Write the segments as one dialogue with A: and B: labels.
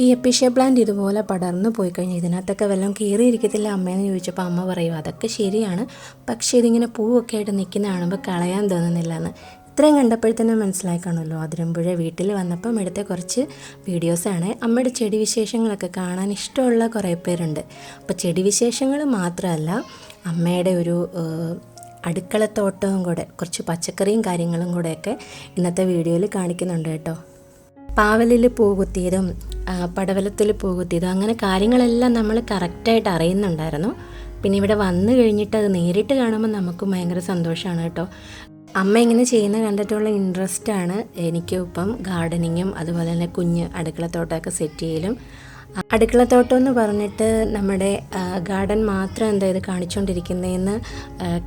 A: ഈ episcia plant ഇതുപോലെ പടർന്നു പോയി കഴിഞ്ഞാൽ ഇതിനകത്തൊക്കെ വല്ലതും കയറിയിരിക്കത്തില്ല അമ്മയെന്ന് ചോദിച്ചപ്പോൾ അമ്മ പറയും അതൊക്കെ ശരിയാണ്, പക്ഷേ ഇതിങ്ങനെ പൂവൊക്കെ ആയിട്ട് നിൽക്കുന്ന കാണുമ്പോൾ കളയാൻ തോന്നുന്നില്ല എന്ന്. ഇത്രയും കണ്ടപ്പോഴത്തേനും മനസ്സിലായി കാണുമല്ലോ. അതിരമ്പുഴ വീട്ടിൽ വന്നപ്പം എടുത്ത കുറച്ച് വീഡിയോസാണ്. അമ്മയുടെ ചെടി വിശേഷങ്ങളൊക്കെ കാണാൻ ഇഷ്ടമുള്ള കുറേ പേരുണ്ട്. അപ്പോൾ ചെടി വിശേഷങ്ങൾ മാത്രമല്ല, അമ്മയുടെ ഒരു അടുക്കളത്തോട്ടവും കൂടെ, കുറച്ച് പച്ചക്കറിയും കാര്യങ്ങളും കൂടെയൊക്കെ ഇന്നത്തെ വീഡിയോയിൽ കാണിക്കുന്നുണ്ട് കേട്ടോ. പാവലിൽ പൂ കുത്തിയതും പടവലത്തിൽ പൂ കുത്തിയതും അങ്ങനെ കാര്യങ്ങളെല്ലാം നമ്മൾ കറക്റ്റായിട്ട് അറിയുന്നുണ്ടായിരുന്നു. പിന്നെ ഇവിടെ വന്നു കഴിഞ്ഞിട്ട് അത് നേരിട്ട് കാണുമ്പോൾ നമുക്കും ഭയങ്കര സന്തോഷമാണ് കേട്ടോ. അമ്മ ഇങ്ങനെ ചെയ്യുന്ന കണ്ടിട്ടുള്ള ഇൻട്രസ്റ്റാണ് എനിക്കും ഇപ്പം ഗാർഡനിങ്ങും അതുപോലെ തന്നെ കുഞ്ഞ് അടുക്കളത്തോട്ടമൊക്കെ സെറ്റ് ചെയ്യലും. അടുക്കളത്തോട്ടം എന്ന് പറഞ്ഞിട്ട് നമ്മുടെ ഗാർഡൻ മാത്രം എന്താ ഇത് കാണിച്ചുകൊണ്ടിരിക്കുന്നതെന്ന്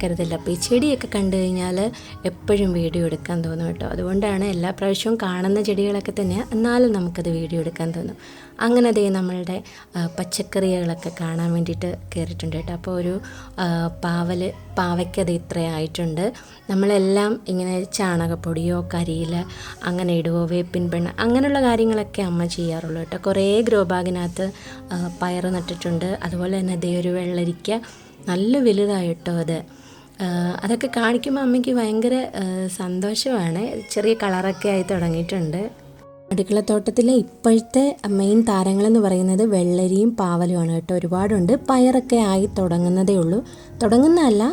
A: കരുതില്ല. അപ്പോൾ ഈ ചെടിയൊക്കെ കണ്ടു കഴിഞ്ഞാൽ എപ്പോഴും വീഡിയോ എടുക്കാൻ തോന്നും കേട്ടോ. അതുകൊണ്ടാണ് എല്ലാ പ്രാവശ്യവും കാണുന്ന ചെടികളൊക്കെ തന്നെയാണ്, എന്നാലും നമുക്കത് വീഡിയോ എടുക്കാൻ തോന്നും. അങ്ങനെ അതേ നമ്മളുടെ പച്ചക്കറികളൊക്കെ കാണാൻ വേണ്ടിയിട്ട് കയറിയിട്ടുണ്ട് കേട്ടോ. അപ്പോൾ ഒരു പാവയ്ക്കത് ഇത്രയായിട്ടുണ്ട്. നമ്മളെല്ലാം ഇങ്ങനെ ചാണകപ്പൊടിയോ കരിയില അങ്ങനെ ഇടുവോ, വേപ്പിൻ പെണ്ണ അങ്ങനെയുള്ള കാര്യങ്ങളൊക്കെ അമ്മ ചെയ്യാറുള്ളൂ കേട്ടോ. കുറേ ഗ്രോ ബാഗിനകത്ത് പയർ നട്ടിട്ടുണ്ട്. അതുപോലെ തന്നെ അതേ ഒരു വെള്ളരിക്ക നല്ല വലുതായിട്ടോ അത്. അതൊക്കെ കാണിക്കുമ്പോൾ അമ്മയ്ക്ക് ഭയങ്കര സന്തോഷമാണ്. ചെറിയ കളറൊക്കെ ആയി തുടങ്ങിയിട്ടുണ്ട്. അടുക്കളത്തോട്ടത്തിലെ ഇപ്പോഴത്തെ മെയിൻ താരങ്ങളെന്ന് പറയുന്നത് വെള്ളരിയും പാവലുമാണ് കേട്ടോ. ഒരുപാടുണ്ട്. പയറൊക്കെ ആയി തുടങ്ങുന്നതേ ഉള്ളൂ. തുടങ്ങുന്നതല്ല,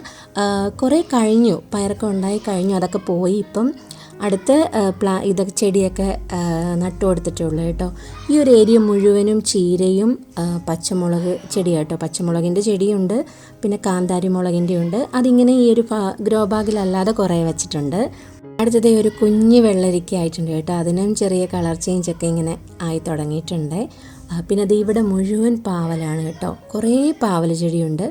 A: കുറേ കഴിഞ്ഞു, പയറൊക്കെ ഉണ്ടായി കഴിഞ്ഞു. അതൊക്കെ പോയി ഇപ്പം അടുത്ത് ഇതൊക്കെ ചെടിയൊക്കെ നട്ടു കൊടുത്തിട്ടേ ഉള്ളൂ കേട്ടോ. ഈ ഒരു ഏരിയ മുഴുവനും ചീരയും പച്ചമുളക് ചെടിയാണ് കേട്ടോ. പച്ചമുളകിൻ്റെ ചെടിയുണ്ട്, പിന്നെ കാന്താരി മുളകിൻ്റെ ഉണ്ട്. അതിങ്ങനെ ഈ ഒരു ഗ്രോ ബാഗിലല്ലാതെ കുറേ വെച്ചിട്ടുണ്ട്. അടുത്തത് ഒരു കുഞ്ഞ് വെള്ളരിക്ക ആയിട്ടുണ്ട് കേട്ടോ. അതിനും ചെറിയ കളർ ചേഞ്ചൊക്കെ ഇങ്ങനെ ആയി തുടങ്ങിയിട്ടുണ്ട്. പിന്നെ അത് ഇവിടെ മുഴുവൻ പാവലാണ് കേട്ടോ. കുറേ പാവൽ ചെടിയുണ്ട്.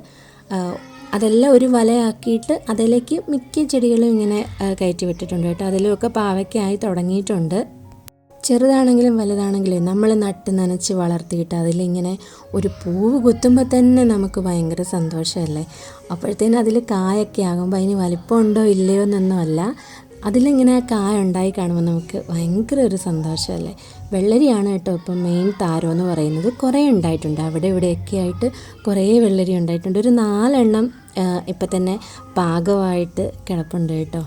A: അതെല്ലാം ഒരു വലയാക്കിയിട്ട് അതിലേക്ക് മിക്ക ചെടികളും ഇങ്ങനെ കയറ്റി വിട്ടിട്ടുണ്ട് കേട്ടോ. അതിലുമൊക്കെ പാവയ്ക്കായി തുടങ്ങിയിട്ടുണ്ട്. ചെറുതാണെങ്കിലും വലുതാണെങ്കിലും നമ്മൾ നട്ട് നനച്ച് വളർത്തിയിട്ട് അതിലിങ്ങനെ ഒരു പൂവ് കുത്തുമ്പോൾ തന്നെ നമുക്ക് ഭയങ്കര സന്തോഷമല്ലേ. അപ്പോഴത്തേനും അതിൽ കായൊക്കെ ആകുമ്പോൾ അതിന് വലിപ്പമുണ്ടോ ഇല്ലയോ എന്നൊന്നുമല്ല, അതിലിങ്ങനെ കായ ഉണ്ടായി കാണുമ്പോൾ നമുക്ക് ഭയങ്കര ഒരു സന്തോഷമല്ലേ. വെള്ളരിയാണ് കേട്ടോ ഇപ്പം മെയിൻ താരം എന്ന് പറയുന്നത്. കുറേ ഉണ്ടായിട്ടുണ്ട്, അവിടെ ഇവിടെയൊക്കെ ആയിട്ട് കുറേ വെള്ളരി ഉണ്ടായിട്ടുണ്ട്. ഒരു 4 എണ്ണം ഇപ്പം തന്നെ പാകമായിട്ട് കിടപ്പുണ്ട് കേട്ടോ.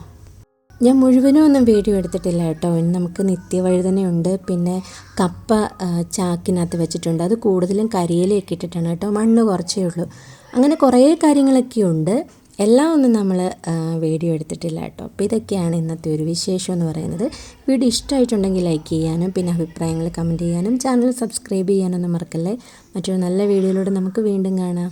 A: ഞാൻ മുഴുവനും ഒന്നും വീഡിയോ എടുത്തിട്ടില്ല കേട്ടോ. ഇനി നമുക്ക് നിത്യവഴുതനയുണ്ട്, പിന്നെ കപ്പ ചാക്കിനകത്ത് വെച്ചിട്ടുണ്ട്. അത് കൂടുതലും കരിയിലയൊക്കെ ഇട്ടിട്ടാണ് കേട്ടോ. മണ്ണ് കുറച്ചേ ഉള്ളൂ. അങ്ങനെ കുറേ കാര്യങ്ങളൊക്കെ ഉണ്ട്. എല്ലാം ഒന്നും നമ്മൾ വീഡിയോ എടുത്തിട്ടില്ല കേട്ടോ. അപ്പോൾ ഇതൊക്കെയാണ് ഇന്നത്തെ ഒരു വിശേഷം എന്ന് പറയുന്നത്. വീഡിയോ ഇഷ്ടമായിട്ടുണ്ടെങ്കിൽ ലൈക്ക് ചെയ്യാനും പിന്നെ അഭിപ്രായങ്ങൾ കമൻറ്റ് ചെയ്യാനും ചാനൽ സബ്സ്ക്രൈബ് ചെയ്യാനൊന്നും മറക്കല്ലേ. മറ്റൊരു നല്ല വീഡിയോയിലൂടെ നമുക്ക് വീണ്ടും കാണാം.